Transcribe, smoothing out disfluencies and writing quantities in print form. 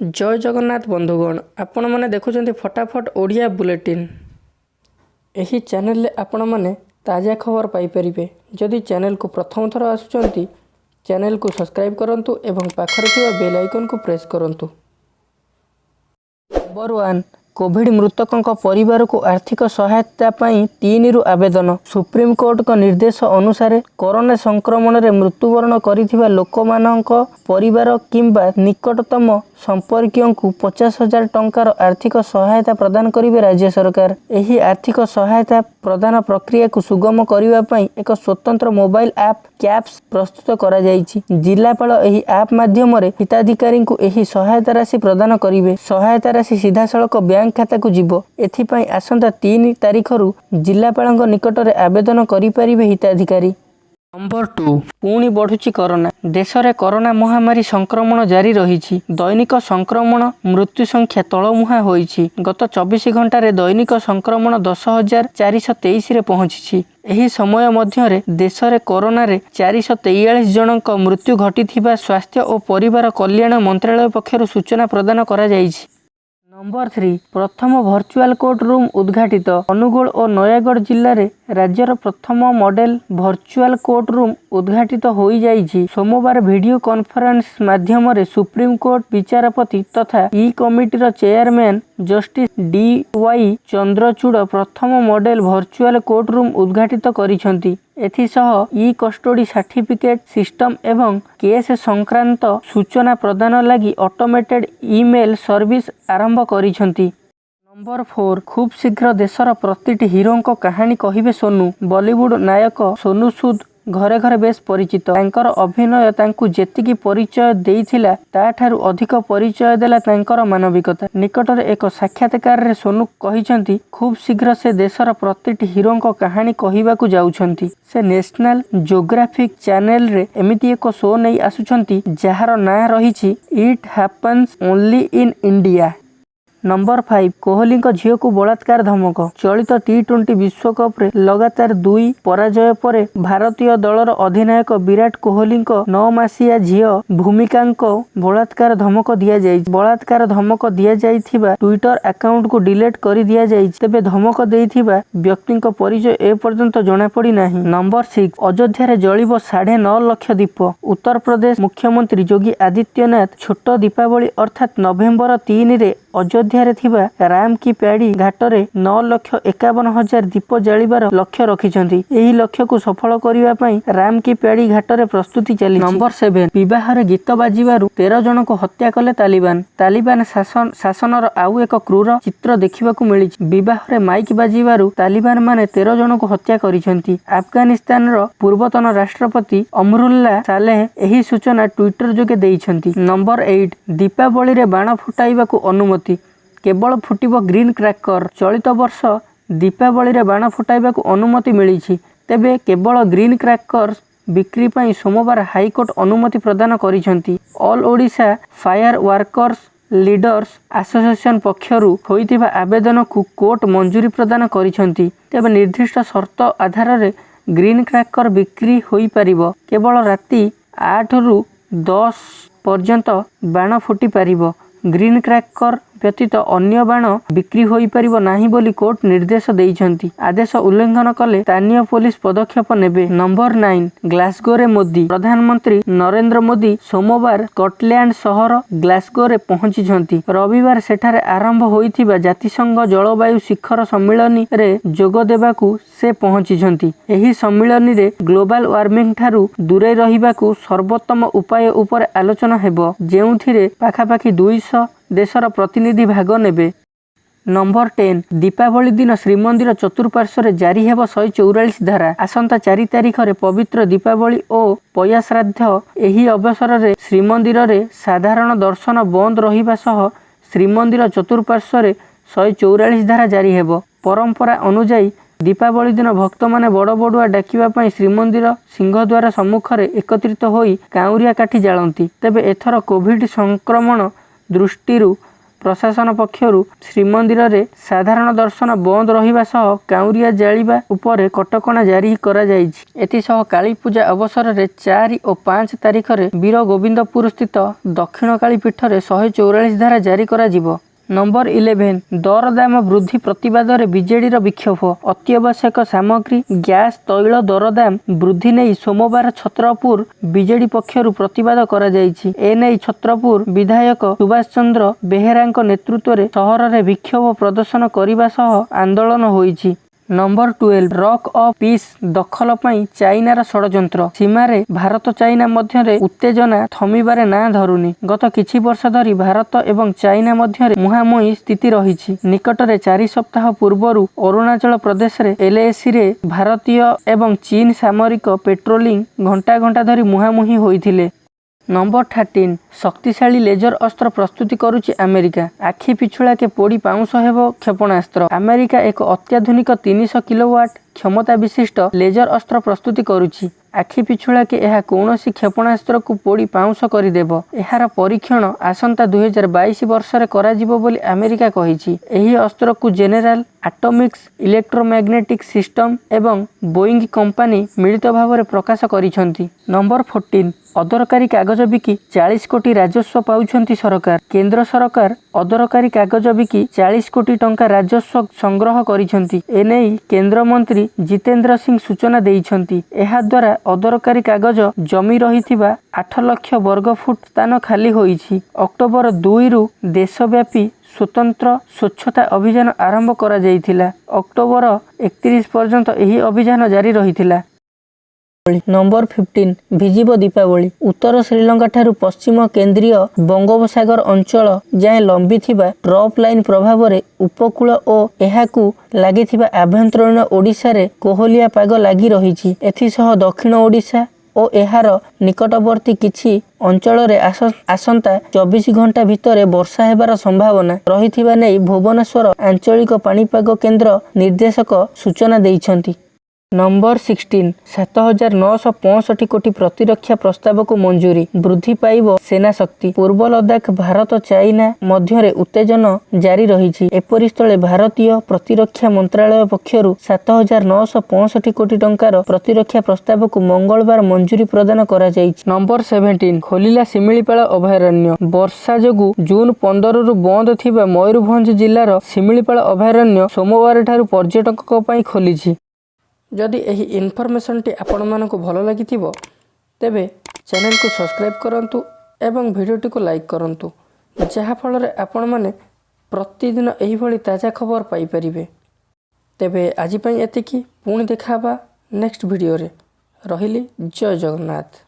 जय जगन्नाथ बंधुगण आपण मैंने देखुं फटाफट ओडिया बुलेटिन यही चैनल आपण मैंने ताज़ा खबर पाइपर जदि चैनल को प्रथम थर आसुंच चैनल को सब्सक्राइब करूँ एवं पाखरे बेल आइकन को प्रेस करूँ। नंबर 1 कोविड मृतकों परिवार को आर्थिक सहायता पाई 3 रु आवेदन। सुप्रीम कोर्ट का निर्देश अनुसार कोरोना संक्रमण में मृत्युवरण करिथिबा लोकमानक परिवार किंबा निकटतम संपर्कियों को 50,000 टंकार आर्थिक सहायता प्रदान करिवे राज्य सरकार। एही आर्थिक सहायता प्रदान प्रक्रिया को सुगम करिवा पई एक स्वतंत्र मोबाइल ऐप कैप्स प्रस्तुत करा जायछि। जिलापाल एही ऐप माध्यम रे हिताधिकारी को एही सहायता राशि प्रदान करिवे। सहायता राशि सीधा सड़क बैंक खाता को जीवो। एथिपाई आसंता 3 तारिख रु जिलापालଙ୍କ निकटरे आवेदन करि परिबे हिताधिकारी। नंबर 2 पुणी बढ़ुची कोरोना। देश में कोरोना महामारी संक्रमण जारी रही। दैनिक संक्रमण मृत्यु संख्या तलमुहा होईछि। गत 24 घंटे दैनिक संक्रमण 10,423 रे पहुंची। एही समय मध्य देश में कोरोना रे 443 जनक मृत्यु घटी स्वास्थ्य और परिवार कल्याण मंत्रालय पक्षर सूचना प्रदान करा जायछि। नंबर 3 प्रथम भर्चुआल कोर्ट रूम उद्घाटित। अनुगुल और नयागढ़ जिले में राज्यर प्रथम मॉडल भर्चुआल कोर्ट रूम उद्घाटित हो जाइछि। सोमवार वीडियो कॉन्फ्रेंस माध्यम रे सुप्रीम कोर्ट विचारपति तथा ई कमिटीर चेयरमैन जस्टिस डी.वाई. चंद्रचूड़ प्रथम मॉडल भर्चुआल कोर्ट रूम उद्घाटित करिसंती। एथिसह ई कस्टडी सर्टिफिकेट सिस्टम एवं केस संक्रांत सूचना प्रदान लगी ऑटोमेटेड ईमेल सर्विस आरंभ करिसंती। नंबर 4 खूब शीघ्र देशर प्रतिटी हीरो कहानी कहिबे सोनू। बॉलीवुड नायक सोनू सूद घरे घरे बेस परिचित। तांकर अभिनय तांकु जेतिकी परिचय देइथिला ताठारु अधिक परिचय देला तांकर मानविकता। निकटरे एक साक्षात्कार रे सोनू कहिसंती खूब शीघ्र से देशर प्रतिटी हीरो कहानी कहिबाकू जाउछंती। से नेशनल जियोग्राफिक चैनल रे एमिति एक शो नै आसुछंती जहार नाम रहिछि it happens only in India. Number 5 Kohli झील को बलात्कार धमक। चलित T20 विश्वकप रे लगातार 2 पराजय पर भारतीय दलर अधिनायक विराट कोहली 9 मासिया झील भूमिका बलात्कार धमक दि जाइछि। बलात्कार धमक दि जाइथिबा ट्विटर अकाउंट को डिलीट कर दि जाइछि। तेबे धमक देइथिबा व्यक्ति परिचय ए पर्यंत जणा पड़ी नाही। नंबर 6 अयोध्या रे जळिबो 9.5 लाख दीप। उत्तर प्रदेश मुख्यमंत्री योगी आदित्यनाथ छोट दीपावली अर्थात नवेम्बर 3 रे अयोध्या रे थिबा राम की प्याड़ी घाट रे 9,51,000 दीप जालिबार लक्ष्य रखिछंती। एही लक्ष्य को सफल करिवा पई राम की प्याड़ी घाट रे प्रस्तुति चली। नंबर 7 विवाह रे गीत बाजिबारु 13 जन को हत्या कले तालिबान। तालिबान शासनर आउ एक क्रूर चित्र देखिबाकू मिली। विवाह रे माइक बाजिबारु तालिबान माने 13 जन को हत्या करिछंती। अफगानिस्तान रो पूर्वतन राष्ट्रपति अमरुल्लाह सालेह एही सूचना ट्विटर जोगे देइछंती। नंबर 8 दीपावली रे बाण फुटाइबाकू अनुमति। केवल फुटिबो ग्रीन क्रैकर। चलित वर्ष दीपावली रे बाण फुटाइबाकू अनुमति मिली। तेबे केवल ग्रीन क्रैकर बिक्री पई सोमवार हाईकोर्ट अनुमति प्रदान करिसंती। All Odisha fire workers leaders association पक्षरु होइतिबा आवेदन को कोर्ट मंजूरी प्रदान करिसंती। तेबे निर्दिष्ट शर्त आधार रे ग्रीन क्रैकर बिक्री होई परिबो। केवल राति 8 रु 10 पर्यंत बाण फुटी परिबो। ग्रीन क्रैकर व्यतीत अन्य बाण बिक्री होई परिबो नाही बोली कोर्ट निर्देश देइछंती। आदेश उल्लंघन कले स्थानीय पुलिस पदक्षेप नेबे। नंबर 9 ग्लासगो रे मोदी। प्रधानमंत्री नरेंद्र मोदी सोमवार स्कॉटलैंड शहर ग्लासगो रे पहुंचीछंती। रविवार सेठारे आरंभ होइथिबा जातिसंघ जलवायु शिखर सम्मेलन रे जोग देबाकू से पहुंचीछंती। एही सम्मेलन रे ग्लोबल वार्मिंग ठारू दूरे रहिबाकू सर्वोत्तम उपाय उपर आलोचना हेबो जेउथिरे पाखापाखी 200 देशर प्रतिनिधि भाग नेबे। नंबर 10 दीपावली दिन श्रीमंदिर चतुर्पार्श्व जारी हेब 144 धारा। आसंता 4 तारिख रे पवित्र दीपावली और पया श्राद्ध। एही अवसर रे श्रीमंदिर रे साधारण दर्शन बंद रहिबा सह श्रीमंदिर चतुर्पार्श्व 144 धारा जारी हेब। परंपरा अनुसार दीपावली दिन भक्त माने बड़ बड़ुआ डाकिबा पई श्रीमंदिर सिंहद्वार सम्मुख रे एकत्रित होई काउरिया काठी जाळंती। तेबे एथर कोविड संक्रमण दृष्टि प्रशासन पक्षरु श्रीमंदिर रे साधारण दर्शन बंद रहिबा सह काउरिया जालिबा उपरे कटकणा जारी करा जाइछि। एतिसह काली पूजा अवसर रे 4 और 5 तारिख रे वीर गोविंदपुर स्थित दक्षिण काली पीठ रे 144 धारा जारी करा जिवो। नंबर 11 दरदाम वृद्धि प्रतिवाद रे बीजेडी विक्षोभ। अत्यावश्यक सामग्री गैस तैल दरदाम वृद्धि नहीं सोमवार छत्रपुर बीजेडी पक्षरु प्रतिवाद करा जाइछि। एने छत्रपुर विधायक सुभाष चंद्र बेहेरांक नेतृत्व रे शहर रे विक्षोभ प्रदर्शन करिबा सह आंदोलन होइछि। नंबर 12 रॉक ऑफ पीस दखल पई चाइनार षडयंत्र। सीमारे भारत चाइना मध्य उत्तेजना थमिबारे ना धरुनी। गत किछि वर्ष धरी भारत एवं चाइना मध्य मुहांमुही स्थिति रही। निकटरे 4 सप्ताह पूर्वरु अरुणाचल प्रदेश रे एलएसी रे भारतीय एवं चीन सामरिक पेट्रोलिंग घंटा घंटा धरी मुहांमुही होइथिले। नंबर 13 शक्तिशाली लेजर अस्त्र प्रस्तुति करुछि अमेरिका। आखि पिछुड़ा के पोड़ी पाउंस हेबो क्षेपणास्त्र। अमेरिका एक अत्याधुनिक 300 किलोवाट क्षमता विशिष्ट लेजर अस्त्र प्रस्तुति करुछि। आखि पिछुड़ा के यह कौनसी क्षेपणास्त्र को पोड़ी पाउंस करदेव। एहार परीक्षण आसंता 2022 वर्ष रे कराजिबो बोली अमेरिका कहिछि। एही अस्त्र को जेनेराल एटॉमिक्स इलेक्ट्रोमैग्नेटिक सिस्टम एवं बोइंग कंपनी मिलित भाव में प्रकाश करिसंती। नंबर 14 अदरकारी कागज बिकी 40 कोटी राजस्व पाउछंती सरकार। केंद्र सरकार अदरकारी कागज बिकी 40 कोटी टंका राजस्व संग्रह करिसंती। एनेई केंद्र मंत्री जितेंद्र सिंह सूचना देइछंती। एहा द्वारा अदरकारी कागज जमी रहिथिबा 8 लाख वर्ग फुट स्थान खाली होइछि। अक्टोबर 2 रु देशव्यापी स्वतंत्र स्वच्छता अभियान आरंभ करा जाइथिला। अक्टोबर 31 पर्यंत एही अभियान जारी रहिथिला। नंबर 15 भिजिब दीपावली। उत्तर श्रीलंका ठारू पश्चिम केंद्रीय बंगोपसागर अंचल जाए लंबी ट्रफ लाइन प्रभाव में उपकूल और एहाकू लागिथिबा आभ्यंतरीण ओडिशा रे कोहलिया पाग लागी रही। एथिसह दक्षिण ओडिशा और एहार निकटवर्ती किछि अंचल रे आसंता 24 घंटा भितर वर्षा हेबार संभावना रहिथिबा नै भुवनेश्वर आंचलिक पाणीपाग केंद्र निर्देशक सूचना देइछंती। नंबर 16 7965 कोटी प्रतिरक्षा प्रस्ताव को मंजूरी। वृद्धि पाइब सेना शक्ति। पूर्व लद्दाख भारत चाइना मध्य उत्तेजना जारी रही। एपरि स्थले भारतीय प्रतिरक्षा मंत्रालय पक्षरु 7965 कोटी टंकार प्रतिरक्षा प्रस्ताव को मंगलवार मंजूरी प्रदान करा जाइछि। नंबर 17 खोलिला शिमिलीपाल अभयारण्य। वर्षा जोगु जून 15 रु बंद थिबा मयूरभंज जिल्लार शिमिलीपाल अभयारण्य सोमवार ठारू पर्यटकक पई खोलिछि। जदि एही इनफॉरमेशन टी आपण मानक भलो लागिथिबो तेबे चैनल को सब्सक्राइब करंतु एवं वीडियो को लाइक करंतु, जहा फल रे आपण माने प्रतिदिन एही भली ताजा खबर पाई परिबे। तेबे आजि पई एतिकी, पुणी देखाबा नेक्स्ट वीडियो रे। रहिली जय जगन्नाथ।